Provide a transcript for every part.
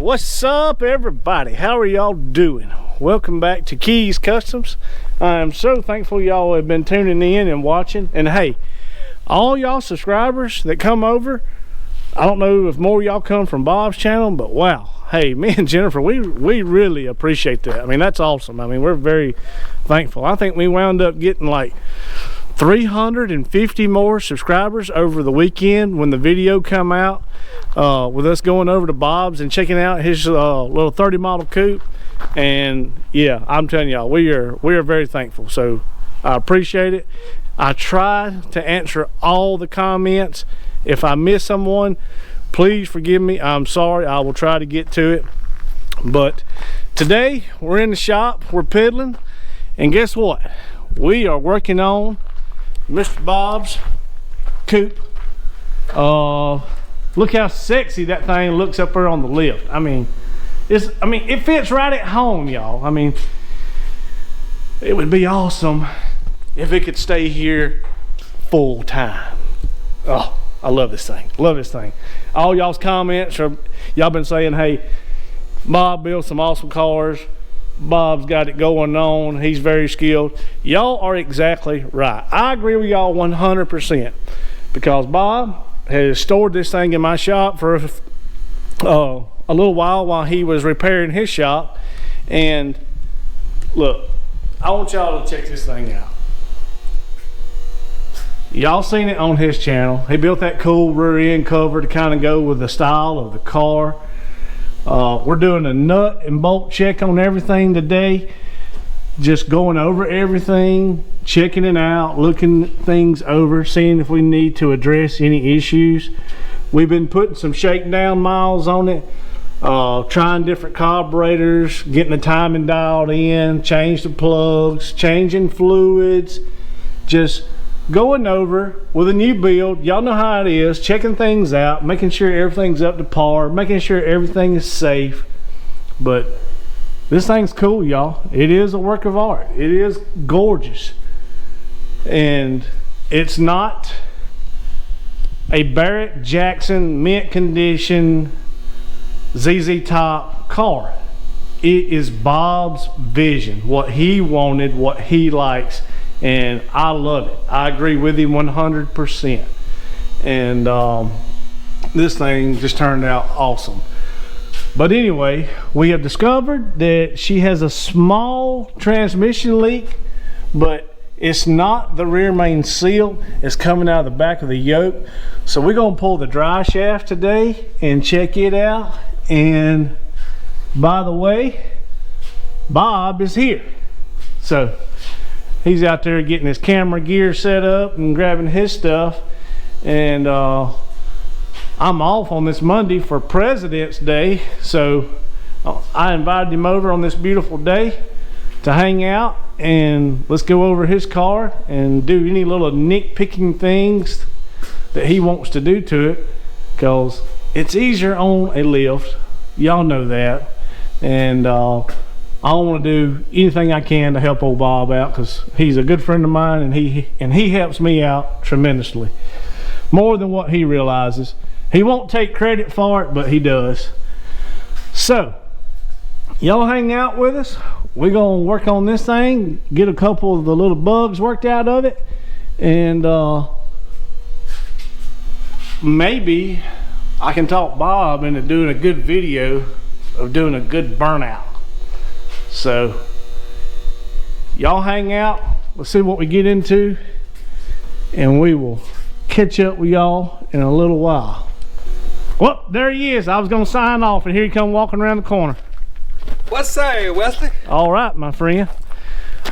What's up, everybody? How are y'all doing? Welcome back to Keys Customs. I'm so thankful y'all have been tuning in and watching. And hey, all y'all subscribers that come over, I don't know if more of y'all come from Bob's channel, but wow, hey, me and Jennifer, we really appreciate that. I mean, that's awesome. I mean, we're very thankful. I think we wound up getting like 350 more subscribers over the weekend when the video come out, with us going over to Bob's and checking out his little 30 model coupe. And yeah, I'm telling y'all, we are very thankful. So I appreciate it. I try to answer all the comments. If I miss someone, please forgive me. I'm sorry. I will try to get to it. But today we're in the shop, we're pedaling, and guess what? We are working on Mr. Bob's coupe. Look how sexy that thing looks up there on the lift. I mean, it fits right at home, y'all. I mean, it would be awesome if it could stay here full time. Oh, I love this thing. Love this thing. All y'all's comments are, y'all been saying, hey, Bob builds some awesome cars. Bob's got it going on. He's very skilled. Y'all are exactly right. I agree with y'all 100%, because Bob has stored this thing in my shop for a little while he was repairing his shop. And look, I want y'all to check this thing out. Y'all seen it on his channel. He built that cool rear end cover to kind of go with the style of the car. We're doing a nut and bolt check on everything today. Just going over everything, checking it out, looking things over, seeing if we need to address any issues. We've been putting some shakedown miles on it, trying different carburetors, getting the timing dialed in, change the plugs, changing fluids, just going over with a new build. Y'all know how it is, checking things out, making sure everything's up to par, making sure everything is safe. But this thing's cool, y'all. It is a work of art. It is gorgeous. And it's not a Barrett Jackson mint condition ZZ Top car. It is Bob's vision, what he wanted, what he likes. And I love it. I agree with him 100%. And this thing just turned out awesome. But anyway, we have discovered that she has a small transmission leak, but it's not the rear main seal. It's coming out of the back of the yoke. So we're gonna pull the dry shaft today and check it out. And by the way, Bob is here. So he's out there getting his camera gear set up and grabbing his stuff. And I'm off on this Monday for President's Day, so I invited him over on this beautiful day to hang out, and let's go over his car and do any little nitpicking things that he wants to do to it, because it's easier on a lift. Y'all know that. And I want to do anything I can to help old Bob out, because he's a good friend of mine, and he helps me out tremendously, more than what he realizes. He won't take credit for it, but he does. So y'all hang out with us. We're gonna work on this thing, get a couple of the little bugs worked out of it, and maybe I can talk Bob into doing a good video of doing a good burnout. So y'all hang out, let's see what we get into, and we will catch up with y'all in a little while. Well, there he is. I was gonna sign off, and here he come walking around the corner. What's say, Wesley? All right, my friend.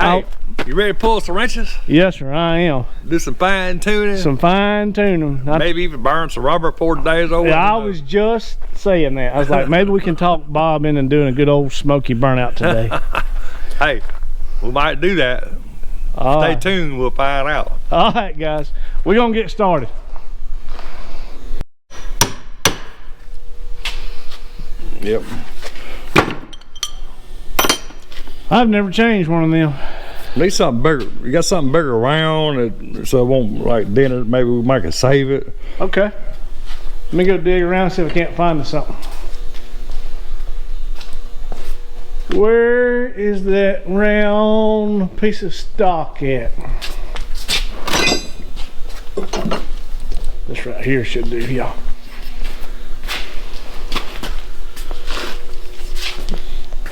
Hey, you ready to pull some wrenches? Yes, sir, I am. Do some fine tuning? Some fine tuning. Maybe even burn some rubber before the day is over. Yeah, I was just saying that. I was like, maybe we can talk Bob into doing a good old smoky burnout today. Hey, we might do that. Stay tuned, we'll find out. All right, guys, we're gonna get started. Yep. I've never changed one of them. Need something bigger. You got something bigger around it, so it won't like dent it. Maybe we might can save it. Okay. Let me go dig around and see if I can't find something. Where is that round piece of stock at? This right here should do, y'all.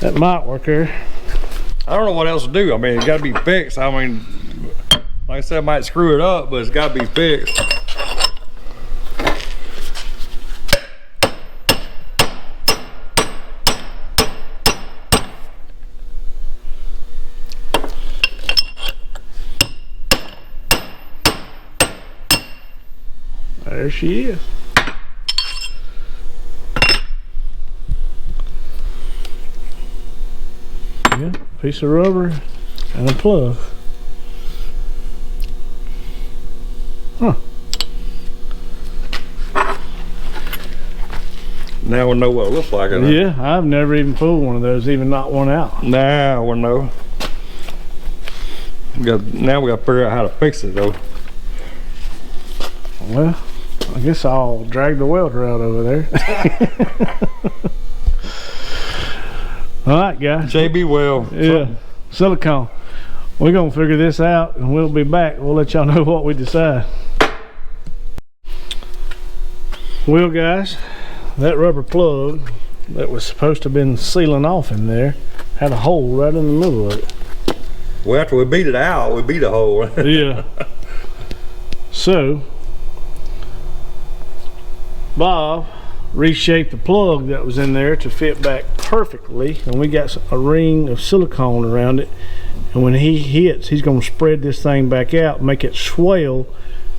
That might work there. I don't know what else to do. I mean, it got to be fixed. I mean, like I said, I might screw it up, but it's got to be fixed. There she is. Yeah, piece of rubber and a plug. Huh. Now we know what it looks like. Yeah, I've never even pulled one of those, even knocked one out. Now we know. Now we got to figure out how to fix it though. Well, I guess I'll drag the welder out over there. All right, guys. JB Well. Yeah, silicone. We're gonna figure this out, and we'll be back. We'll let y'all know what we decide. Well, guys, that rubber plug that was supposed to have been sealing off in there had a hole right in the middle of it. Well, after we beat it out, we beat a hole. Yeah. So Bob reshaped the plug that was in there to fit back perfectly, and we got a ring of silicone around it, and when he hits, he's going to spread this thing back out, make it swell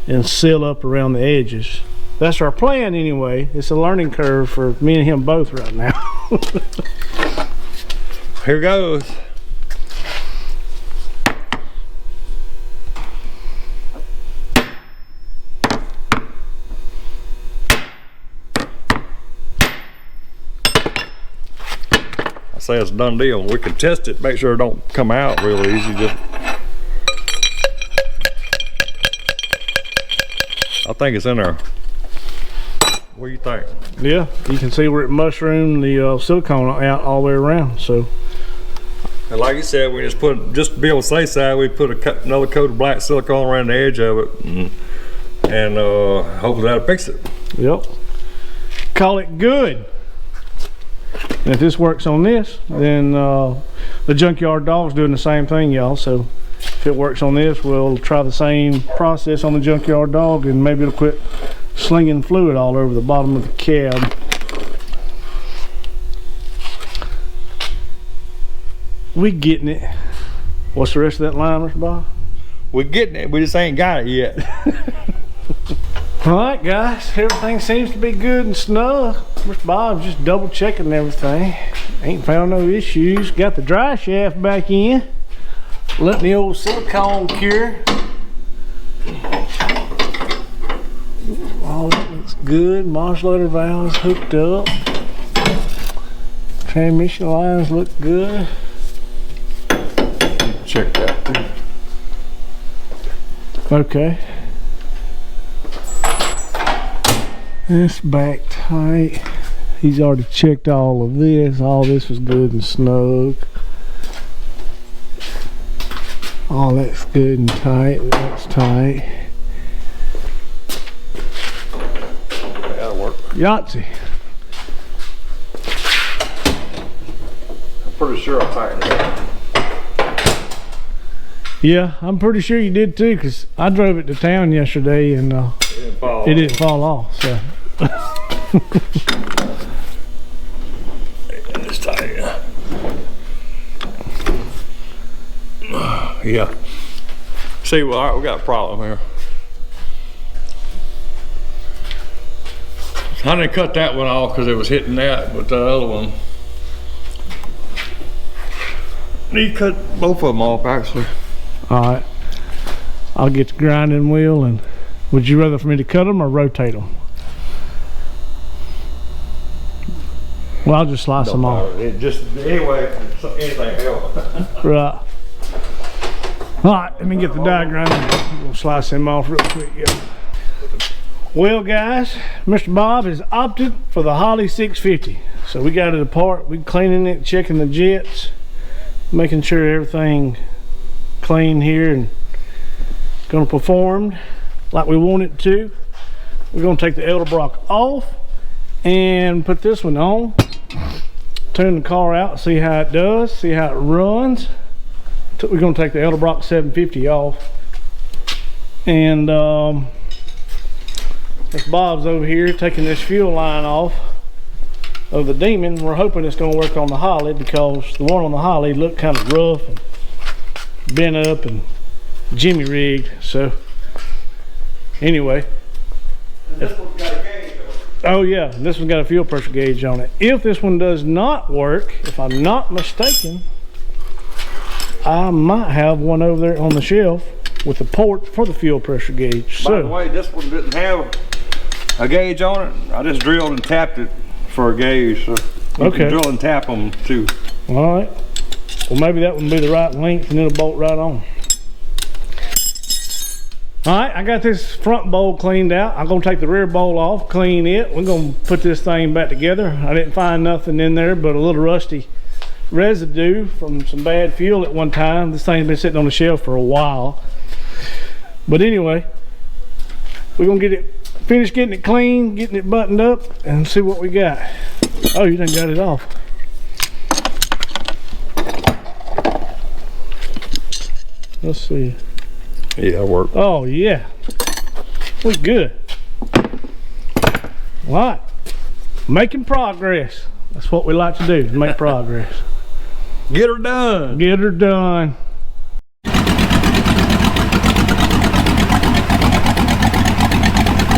and seal up around the edges. That's our plan anyway. It's a learning curve for me and him both right now. Here goes. I say it's a done deal. We can test it, make sure it don't come out real easy. Just, I think it's in there. What do you think? Yeah, you can see where it mushroomed the silicone out all the way around. So, and like you said, we just to be on the safe side, we put another coat of black silicone around the edge of it, and hopefully that'll fix it. Yep. Call it good. And if this works on this, then the Junkyard Dog's doing the same thing, y'all. So if it works on this, we'll try the same process on the Junkyard Dog, and maybe it'll quit slinging fluid all over the bottom of the cab. We getting it. What's the rest of that line, Mr. Bob? We're getting it, we just ain't got it yet. All right, guys, everything seems to be good and snug. Mr. Bob's just double checking everything. Ain't found no issues. Got the dry shaft back in. Letting the old silicone cure. All that looks good. Modulator valves hooked up. Transmission lines look good. Check that too. Okay. This back tight. He's already checked all of this. All this was good and snug. All that's good and tight. That's tight. That'll work. Yahtzee. I'm pretty sure I tightened it up. Yeah, I'm pretty sure you did too, because I drove it to town yesterday and it didn't fall off. So. It's tight. Yeah. See, well, all right, we got a problem here. I didn't cut that one off because it was hitting that, but the other one. Need to cut both of them off, actually. All right. I'll get the grinding wheel, and would you rather for me to cut them or rotate them? Well, I'll just slice them off. It just, anyway, anything else. Right. All right, let me get the diagram. We'll slice them off real quick. Yeah. Well, guys, Mr. Bob has opted for the Holley 650. So we got it apart. We cleaning it, checking the jets. making sure everything clean here and gonna perform like we want it to. We're gonna take the Edelbrock off and put this one on. Turn the car out, see how it does, see how it runs. We're gonna take the Edelbrock 750 off. And Bob's over here taking this fuel line off of the Demon. We're hoping it's gonna work on the Holly, because the one on the Holly looked kind of rough and bent up and jimmy rigged. So anyway, And this one's got a gauge on it. oh yeah, this one's got a fuel pressure gauge on it. If this one does not work, if I'm not mistaken, I might have one over there on the shelf with a port for the fuel pressure gauge. By the way, this one didn't have a gauge on it. I just drilled and tapped it for a gauge, so you can drill and tap them too. All right. Well, maybe that would be the right length and it'll bolt right on. All right, I got this front bowl cleaned out. I'm gonna take the rear bowl off, clean it. We're gonna put this thing back together. I didn't find nothing in there but a little rusty residue from some bad fuel at one time. This thing's been sitting on the shelf for a while. But anyway, we're gonna get it finished, getting it clean, getting it buttoned up, and see what we got. Oh, you done got it off. Let's see. Yeah, it worked. Oh yeah, we good. All right, making progress. That's what we like to do, make progress. Get her done. Get her done.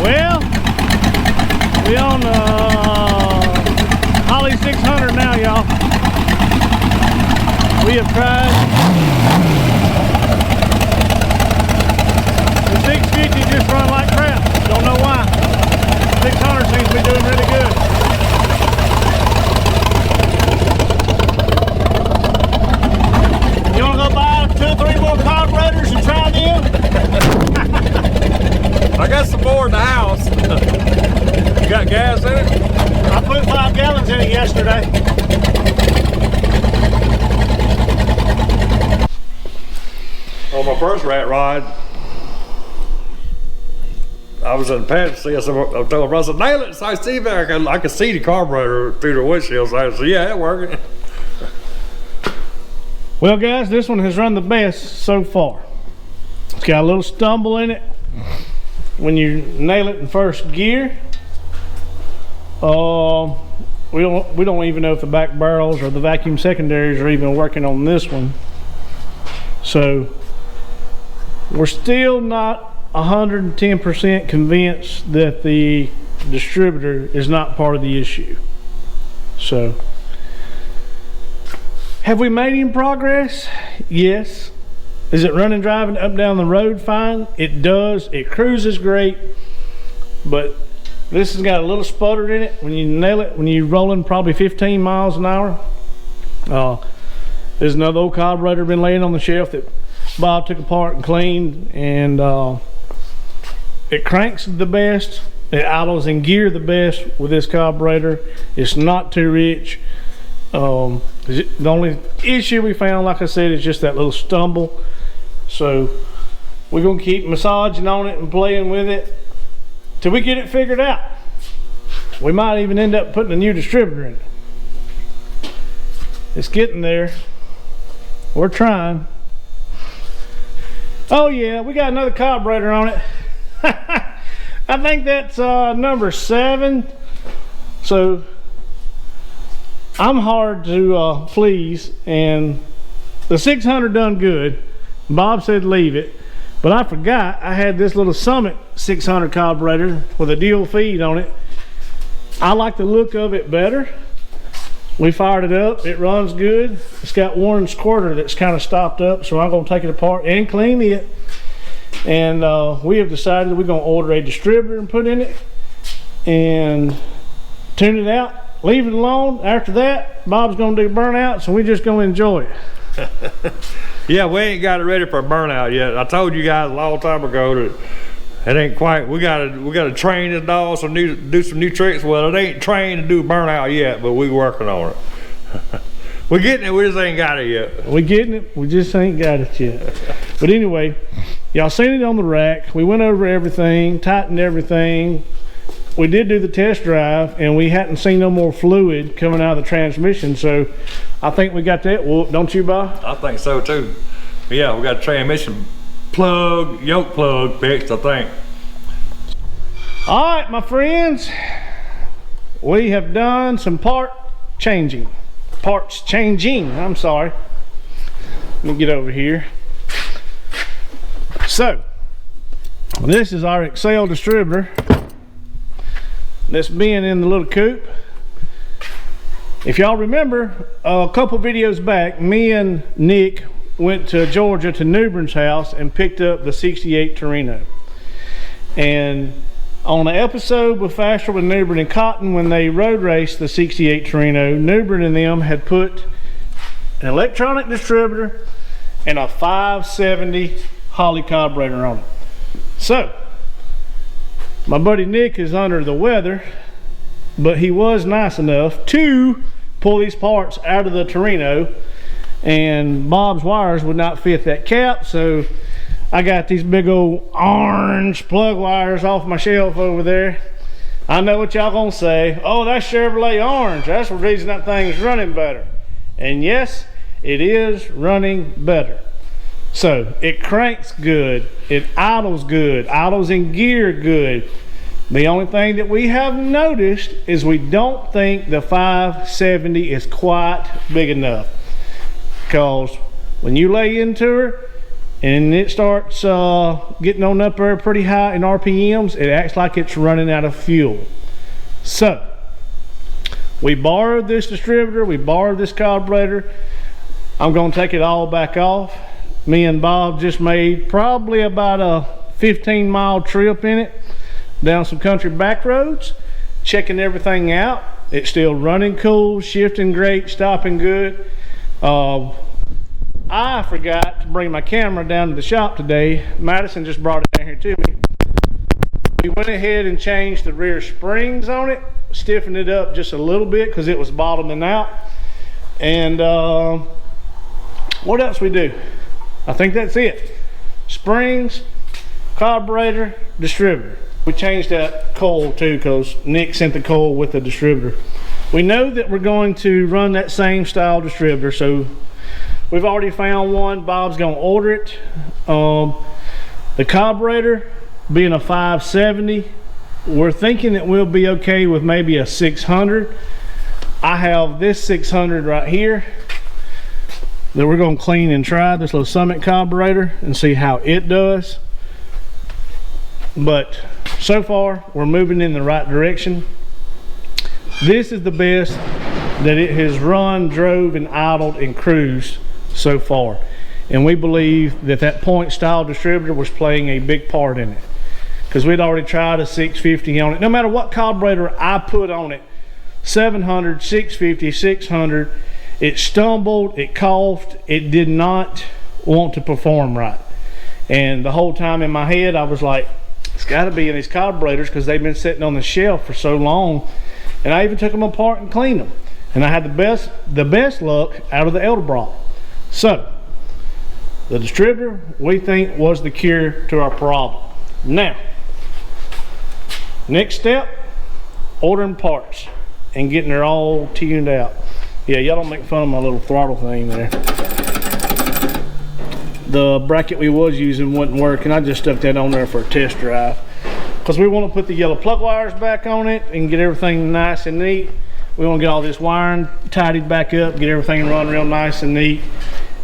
Well, we on Holly 600 now, y'all. We have tried the 650, just run like crap. Don't know why. 600 seems to be doing really good. You wanna go buy 2 or 3 more carburetors and try them? I got some more in the house. You got gas in it? I put 5 gallons in it yesterday. On my first rat ride, I was in the passenger seat. I told him, I said, nail it. So I see back. I could see the carburetor through the windshield. So I said, yeah, it's working. Well, guys, this one has run the best so far. It's got a little stumble in it when you nail it in first gear. We don't even know if the back barrels or the vacuum secondaries are even working on this one. So we're still not 110% convinced that the distributor is not part of the issue. So have we made any progress? Yes. Is it running, driving up down the road fine? It does. It cruises great, but this has got a little sputter in it when you nail it, when you're rolling probably 15 miles an hour. There's another old carburetor been laying on the shelf that Bob took apart and cleaned, and it cranks the best, it idles in gear the best with this carburetor. It's not too rich. The only issue we found, like I said, is just that little stumble. So we're gonna keep massaging on it and playing with it till we get it figured out. We might even end up putting a new distributor in it. It's getting there. We're trying. Oh yeah, we got another carburetor on it. I think that's number 7. So I'm hard to please, and the 600 done good. Bob said leave it, but I forgot I had this little Summit 600 carburetor with a dual feed on it. I like the look of it better. We fired it up, it runs good. It's got one squirter that's kind of stopped up, so I'm going to take it apart and clean it. And we have decided we're going to order a distributor and put in it and tune it out, leave it alone. After that, Bob's going to do burnout, so we're just going to enjoy it. Yeah, we ain't got it ready for a burnout yet. I told you guys a long time ago that it ain't quite. We gotta train this dog do some new tricks. Well, it ain't trained to do burnout yet, but we working on it. We're getting it, we just ain't got it yet. We're getting it, we just ain't got it yet. But anyway, y'all seen it on the rack. We went over everything, tightened everything. We did do the test drive, and we hadn't seen no more fluid coming out of the transmission, so I think we got that whooped, don't you, Bob? I think so too. But yeah, we got a transmission plug, yoke plug fixed, I think. All right, my friends, we have done some parts changing, I'm sorry. Let me get over here. So, this is our Excel distributor that's being in the little coupe. If y'all remember, a couple videos back, me and Nick went to Georgia to Newbern's house and picked up the 68 Torino. And on the episode with Faster with Newbern and Cotton, when they road raced the 68 Torino, Newbern and them had put an electronic distributor and a 570 Holley carburetor on it. So, my buddy Nick is under the weather, but he was nice enough to pull these parts out of the Torino, and Bob's wires would not fit that cap, so I got these big old orange plug wires off my shelf over there. I know what y'all gonna say. Oh, that's Chevrolet orange. That's the reason that thing's running better. And yes, it is running better. So it cranks good, it idles good, idles in gear good. The only thing that we have noticed is we don't think the 570 is quite big enough, because when you lay into her and it starts getting on up there pretty high in RPMs, it acts like it's running out of fuel. So we borrowed this distributor, we borrowed this carburetor. I'm going to take it all back off. Me and Bob just made probably about a 15-mile trip in it down some country back roads, checking everything out. It's still running cool, shifting great, stopping good. I forgot to bring my camera down to the shop today. Madison just brought it down here to me. We went ahead and changed the rear springs on it, stiffened it up just a little bit because it was bottoming out. And what else we do? I think that's it. Springs, carburetor, distributor. We changed that coil too because Nick sent the coil with the distributor. We know that we're going to run that same style distributor, so we've already found one. Bob's gonna order it. The carburetor being a 570, we're thinking that we'll be okay with maybe a 600. I have this 600 right here that we're going to clean and try, this little Summit carburetor, and see how it does. But so far we're moving in the right direction. This is the best that it has run, drove, and idled and cruised so far, and we believe that that point style distributor was playing a big part in it, because we'd already tried a 650 on it. No matter what carburetor I put on it, 700, 650, 600, it stumbled, it coughed, it did not want to perform right. And the whole time in my head I was like, it's got to be in these carburetors because they've been sitting on the shelf for so long. And I even took them apart and cleaned them, and I had the best luck out of the Edelbrock. So the distributor, we think, was the cure to our problem. Now, next step, ordering parts and getting her all tuned out. Yeah, y'all don't make fun of my little throttle thing there. The bracket we was using wouldn't work, and I just stuck that on there for a test drive, because we want to put the yellow plug wires back on it and get everything nice and neat. We want to get all this wiring tidied back up, get everything run real nice and neat,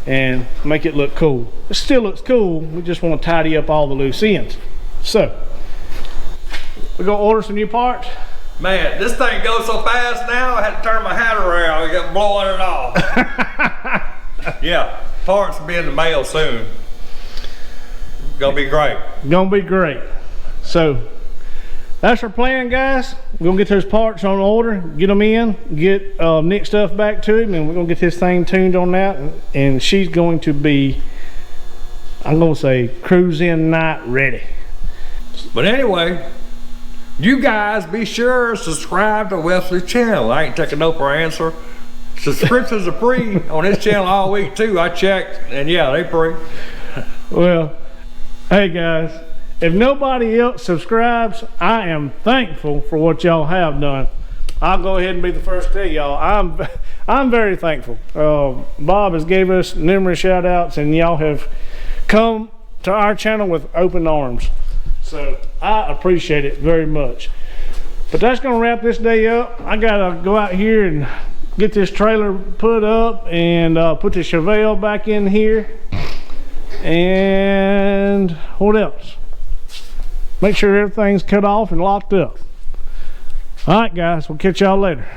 and make it look cool. It still looks cool, we just want to tidy up all the loose ends. So we're gonna order some new parts. Man, this thing goes so fast now, I had to turn my hat around, I got blowing it off. Yeah, parts will be in the mail soon. Gonna be great. Gonna be great. So that's our plan, guys. We're gonna get those parts on order, get them in, get Nick's stuff back to him, and we're gonna get this thing tuned on that, and she's going to be, I'm gonna say, cruise in night ready. But anyway, you guys be sure to subscribe to Wesley's channel. I ain't taking no for an answer. Subscriptions are free on this channel all week too. I checked, and yeah, they free. Well, hey guys, if nobody else subscribes, I am thankful for what y'all have done. I'll go ahead and be the first to tell y'all, I'm very thankful. Bob has gave us numerous shout outs, and y'all have come to our channel with open arms. So I appreciate it very much. But that's gonna wrap this day up. I gotta go out here and get this trailer put up and put the Chevelle back in here. And what else? Make sure everything's cut off and locked up. All right, guys, we'll catch y'all later.